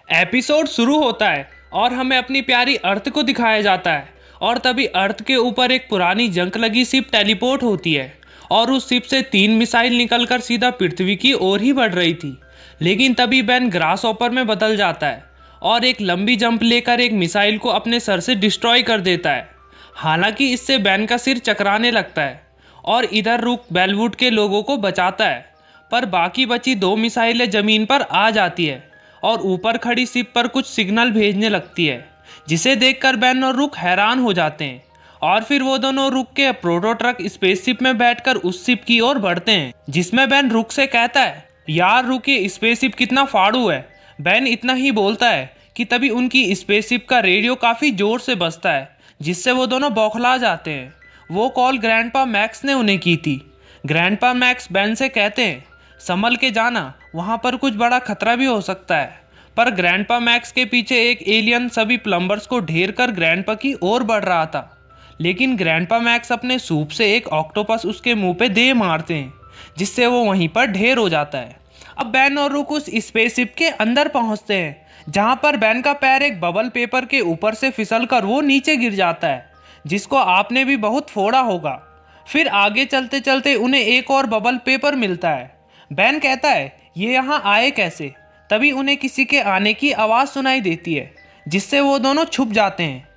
Episode शुरू होता है और हमें अपनी प्यारी अर्थ को दिखाया जाता है और तभी अर्थ के ऊपर एक पुरानी जंग लगी शिप टेलीपोर्ट होती है और उस शिप से 3 मिसाइल निकलकर सीधा पृथ्वी की ओर ही बढ़ रही थी। लेकिन तभी बैन ग्रास हॉपर में बदल जाता है और एक लंबी जंप लेकर एक मिसाइल को अपने सर से डिस्ट्रॉय कर देता है। हालांकि इससे बैन का सिर चकराने लगता है और इधर रुक बेलवुड के लोगों को बचाता है, पर बाकी बची 2 मिसाइलें ज़मीन पर आ जाती है और ऊपर खड़ी शिप पर कुछ सिग्नल भेजने लगती है, जिसे देखकर बैन और रुक हैरान हो जाते हैं। और फिर वो दोनों रुक के प्रोटो ट्रक स्पेसशिप में बैठकर उस शिप की ओर बढ़ते हैं, जिसमें बैन रुक से कहता है, यार रुक, ये स्पेसशिप कितना फाड़ू है। बैन इतना ही बोलता है कि तभी उनकी स्पेसशिप का रेडियो काफ़ी जोर से बजता है, जिससे वो दोनों बौखला जाते हैं। वो कॉल ग्रैंडपा मैक्स ने उन्हें की थी। ग्रैंडपा मैक्स बैन से कहते हैं, संभल के जाना, वहाँ पर कुछ बड़ा खतरा भी हो सकता है। पर ग्रैंडपा मैक्स के पीछे एक एलियन सभी प्लम्बर्स को ढेर कर ग्रैंडपा की ओर बढ़ रहा था। लेकिन ग्रैंडपा मैक्स अपने सूप से एक ऑक्टोपस उसके मुंह पे दे मारते हैं, जिससे वो वहीं पर ढेर हो जाता है। अब बैन और रुक उस स्पेसशिप के अंदर पहुंचते हैं, जहां पर बैन का पैर एक बबल पेपर के ऊपर से फिसल कर वो नीचे गिर जाता है, जिसको आपने भी बहुत फोड़ा होगा। फिर आगे चलते चलते उन्हें एक और बबल पेपर मिलता है। बैन कहता है, ये यहाँ आए कैसे? तभी उन्हें किसी के आने की आवाज़ सुनाई देती है, जिससे वो दोनों छुप जाते हैं।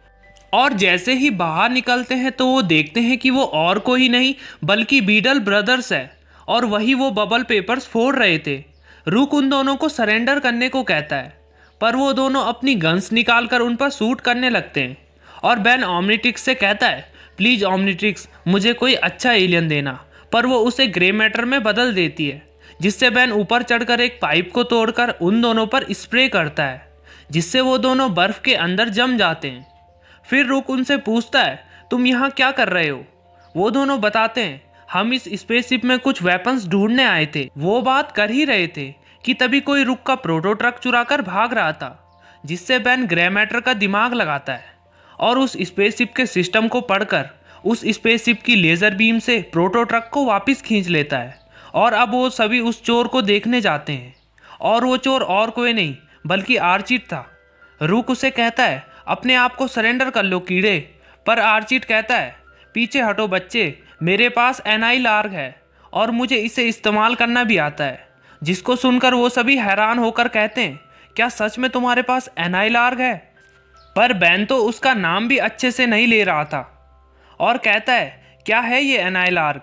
और जैसे ही बाहर निकलते हैं तो वो देखते हैं कि वो और कोई नहीं बल्कि बीडल ब्रदर्स है और वही वो बबल पेपर्स फोड़ रहे थे। रुक उन दोनों को सरेंडर करने को कहता है, पर वो दोनों अपनी गन्स निकाल कर उन पर शूट करने लगते हैं। और बैन ओमनिट्रिक्स से कहता है, प्लीज़ ओमनिट्रिक्स, मुझे कोई अच्छा एलियन देना, पर वो उसे ग्रे मैटर में बदल देती है, जिससे बैन ऊपर चढ़कर एक पाइप को तोड़कर उन दोनों पर स्प्रे करता है, जिससे वो दोनों बर्फ़ के अंदर जम जाते हैं। फिर रुक उनसे पूछता है, तुम यहाँ क्या कर रहे हो? वो दोनों बताते हैं, हम इस स्पेसशिप में कुछ वेपन्स ढूंढने आए थे। वो बात कर ही रहे थे कि तभी कोई रुक का प्रोटो ट्रक चुरा कर भाग रहा था, जिससे बैन ग्रे मैटर का दिमाग लगाता है और उस स्पेसशिप के सिस्टम को पढ़कर उस स्पेसशिप की लेज़र बीम से प्रोटो ट्रक को वापस खींच लेता है। और अब वो सभी उस चोर को देखने जाते हैं, और वो चोर और कोई नहीं बल्कि आर्चिट था। रुक उसे कहता है, अपने आप को सरेंडर कर लो कीड़े। पर आर्चिट कहता है, पीछे हटो बच्चे, मेरे पास एनाइल आर्ग है और मुझे इसे इस्तेमाल करना भी आता है। जिसको सुनकर वो सभी हैरान होकर कहते हैं, क्या सच में तुम्हारे पास एनाइल आर्ग है? पर बैन तो उसका नाम भी अच्छे से नहीं ले रहा था और कहता है, क्या है ये एनाइल आर्ग?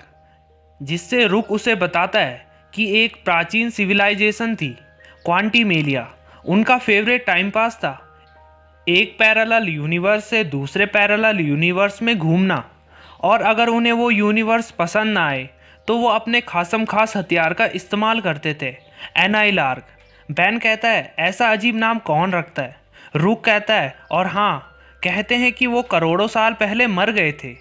जिससे रुक उसे बताता है कि एक प्राचीन सिविलाइजेशन थी, क्वांटिमेलिया। उनका फेवरेट टाइम पास था एक पैरेलल यूनिवर्स से दूसरे पैरेलल यूनिवर्स में घूमना, और अगर उन्हें वो यूनिवर्स पसंद ना आए तो वो अपने खासम खास हथियार का इस्तेमाल करते थे, एनाइल आर्ग। बैन कहता है, ऐसा अजीब नाम कौन रखता है? रुक कहता है, और हाँ, कहते हैं कि वो करोड़ों साल पहले मर गए थे,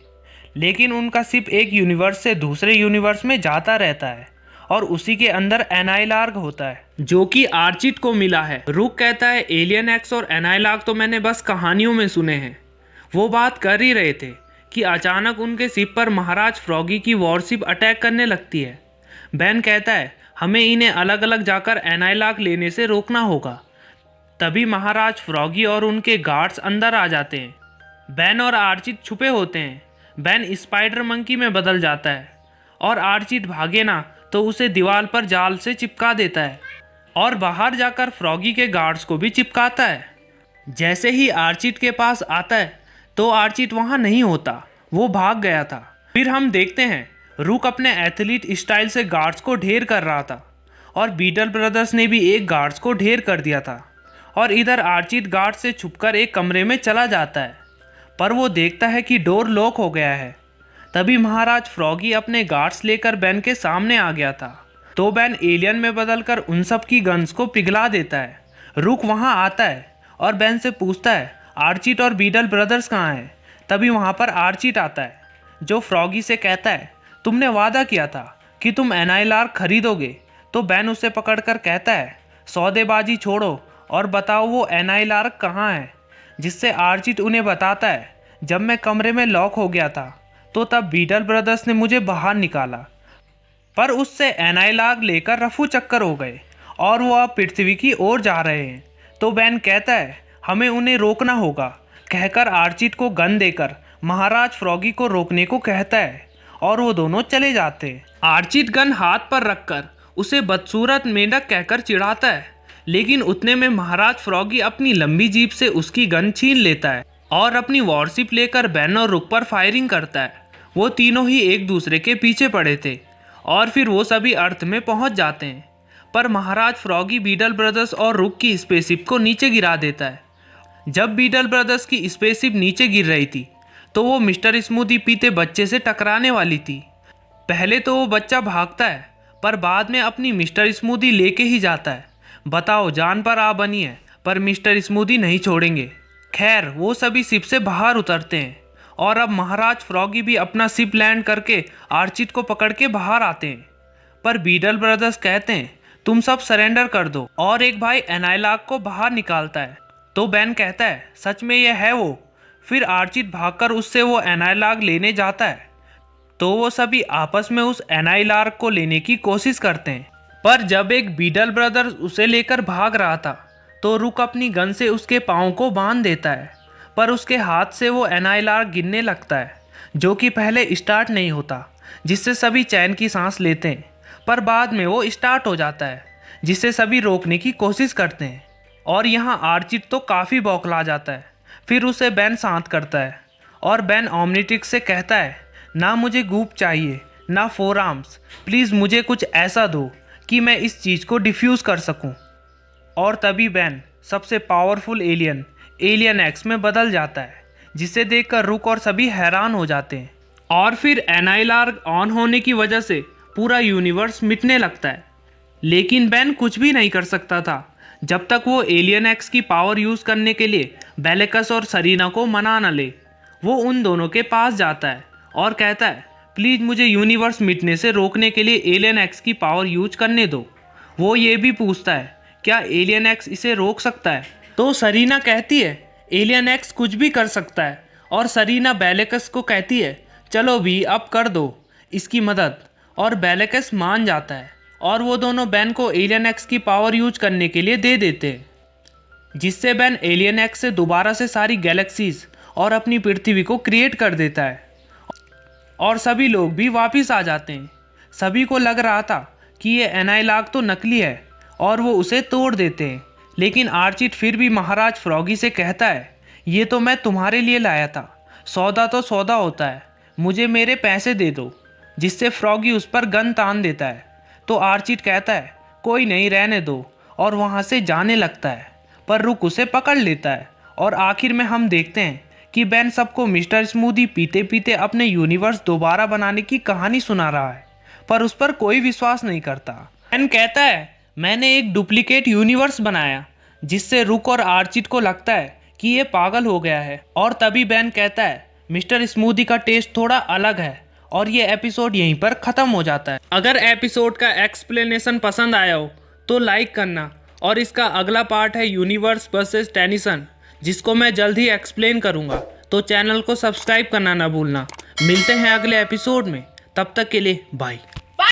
लेकिन उनका शिप एक यूनिवर्स से दूसरे यूनिवर्स में जाता रहता है और उसी के अंदर एनाइल आर्ग होता है, जो कि आर्चिट को मिला है। रुक कहता है, एलियन एक्स और एनाइल आर्ग तो मैंने बस कहानियों में सुने हैं। वो बात कर ही रहे थे कि अचानक उनके शिप पर महाराज फ्रॉगी की वॉरशिप अटैक करने लगती है। बैन कहता है, हमें इन्हें अलग अलग जाकर एनाइल आर्ग लेने से रोकना होगा। तभी महाराज फ्रॉगी और उनके गार्ड्स अंदर आ जाते हैं। बैन और आर्चिट छुपे होते हैं। बैन स्पाइडर मंकी में बदल जाता है और आर्चिट भागे ना तो उसे दीवार पर जाल से चिपका देता है और बाहर जाकर फ्रॉगी के गार्ड्स को भी चिपकाता है। जैसे ही आर्चिट के पास आता है तो आर्चिट वहाँ नहीं होता, वो भाग गया था। फिर हम देखते हैं रुक अपने एथलीट स्टाइल से गार्ड्स को ढेर कर रहा था और बीडल ब्रदर्स ने भी एक गार्ड्स को ढेर कर दिया था। और इधर आर्चिट गार्ड से छुपकर एक कमरे में चला जाता है, पर वो देखता है कि डोर लॉक हो गया है। तभी महाराज फ्रॉगी अपने गार्ड्स लेकर बैन के सामने आ गया था, तो बैन एलियन में बदलकर उन सब की गन्स को पिघला देता है। रुक वहाँ आता है और बैन से पूछता है, आर्चिट और बीडल ब्रदर्स कहाँ हैं? तभी वहाँ पर आर्चिट आता है, जो फ्रॉगी से कहता है, तुमने वादा किया था कि तुम एनाइल आर्ग खरीदोगे। तो बैन उसे पकड़कर कहता है, सौदेबाजी छोड़ो और बताओ वो एनाइल आर्ग कहाँ है। जिससे आर्चिट उन्हें बताता है, जब मैं कमरे में लॉक हो गया था तो तब बीडल ब्रदर्स ने मुझे बाहर निकाला, पर उससे एनाइल आर्ग लेकर रफू चक्कर हो गए और वो अब पृथ्वी की ओर जा रहे हैं। तो बेन कहता है हमें उन्हें रोकना होगा, कहकर आर्चिड को गन देकर महाराज फ्रॉगी को रोकने को कहता है और वो दोनों चले जाते हैं। आर्चिड गन हाथ पर रखकर उसे बदसूरत मेंढक कहकर चिढ़ाता है, लेकिन उतने में महाराज फ्रॉगी अपनी लंबी जीप से उसकी गन छीन लेता है और अपनी वॉरशिप लेकर बेन और रुक पर फायरिंग करता है। वो तीनों ही एक दूसरे के पीछे पड़े थे और फिर वो सभी अर्थ में पहुंच जाते हैं, पर महाराज फ्रॉगी बीडल ब्रदर्स और रुक की स्पेसशिप को नीचे गिरा देता है। जब बीडल ब्रदर्स की स्पेसशिप नीचे गिर रही थी तो वो मिस्टर स्मूदी पीते बच्चे से टकराने वाली थी। पहले तो वो बच्चा भागता है, पर बाद में अपनी मिस्टर स्मूदी लेके ही जाता है। बताओ, जान पर आ बनी है, पर मिस्टर स्मूदी नहीं छोड़ेंगे। खैर, वो सभी शिप से बाहर उतरते हैं और अब महाराज फ्रॉगी भी अपना शिप लैंड करके आर्चिड को पकड़ के बाहर आते हैं। पर बीडल ब्रदर्स कहते हैं तुम सब सरेंडर कर दो, और एक भाई एनाइलाक को बाहर निकालता है। तो बेन कहता है सच में ये है वो। फिर आर्चिड भागकर उससे वो एनाइलाक लेने जाता है, तो वो सभी आपस में उस एनाइलाक को लेने की कोशिश करते हैं। पर जब एक बीडल ब्रदर्स उसे लेकर भाग रहा था तो रुक अपनी गन से उसके पाँव को बांध देता है, पर उसके हाथ से वो एनाइलाक गिरने लगता है, जो कि पहले स्टार्ट नहीं होता, जिससे सभी चैन की सांस लेते हैं। पर बाद में वो स्टार्ट हो जाता है, जिससे सभी रोकने की कोशिश करते हैं। और यहाँ आर्चिड तो काफ़ी बौखला जाता है। फिर उसे बेन शांत करता है और बेन ओमनिट्रिक्स से कहता है ना मुझे गूप चाहिए, ना फोर आर्म्स, प्लीज़ मुझे कुछ ऐसा दो कि मैं इस चीज़ को डिफ्यूज़ कर सकूं। और तभी बेन सबसे पावरफुल एलियन एक्स में बदल जाता है, जिसे देखकर रुक और सभी हैरान हो जाते हैं। और फिर एनाइलार्क ऑन होने की वजह से पूरा यूनिवर्स मिटने लगता है, लेकिन बेन कुछ भी नहीं कर सकता था जब तक वो एलियन एक्स की पावर यूज़ करने के लिए बेलेकस और सरीना को मना न ले। वो उन दोनों के पास जाता है और कहता है प्लीज़ मुझे यूनिवर्स मिटने से रोकने के लिए एलियन एक्स की पावर यूज करने दो। वो ये भी पूछता है क्या एलियन एक्स इसे रोक सकता है। तो सरीना कहती है एलियन एक्स कुछ भी कर सकता है, और सरीना बेलेकस को कहती है चलो भी अब कर दो इसकी मदद, और बेलेकस मान जाता है और वो दोनों बेन को एलियन एक्स की पावर यूज करने के लिए दे देते हैं, जिससे बेन एलियन एक्स से दोबारा से सारी गैलेक्सीज और अपनी पृथ्वी को क्रिएट कर देता है और सभी लोग भी वापस आ जाते हैं। सभी को लग रहा था कि ये एनाइलाक तो नकली है और वो उसे तोड़ देते हैं, लेकिन आर्चिड फिर भी महाराज फ्रॉगी से कहता है ये तो मैं तुम्हारे लिए लाया था, सौदा तो सौदा होता है, मुझे मेरे पैसे दे दो, जिससे फ्रॉगी उस पर गन तान देता है। तो आर्चिड कहता है कोई नहीं, रहने दो, और वहाँ से जाने लगता है, पर रुक उसे पकड़ लेता है। और आखिर में हम देखते हैं कि बेन सबको मिस्टर स्मूदी पीते पीते अपने यूनिवर्स दोबारा बनाने की कहानी सुना रहा है, पर उस पर कोई विश्वास नहीं करता। बेन कहता है मैंने एक डुप्लीकेट यूनिवर्स बनाया, जिससे रुक और आर्चिड को लगता है कि ये पागल हो गया है। और तभी बेन कहता है मिस्टर स्मूदी का टेस्ट थोड़ा अलग है, और ये एपिसोड यहीं पर ख़त्म हो जाता है। अगर एपिसोड का एक्सप्लेनेशन पसंद आया हो तो लाइक करना, और इसका अगला पार्ट है यूनिवर्स वर्सेस टेनिसन, जिसको मैं जल्द ही एक्सप्लेन करूँगा, तो चैनल को सब्सक्राइब करना ना भूलना। मिलते हैं अगले एपिसोड में, तब तक के लिए बाय।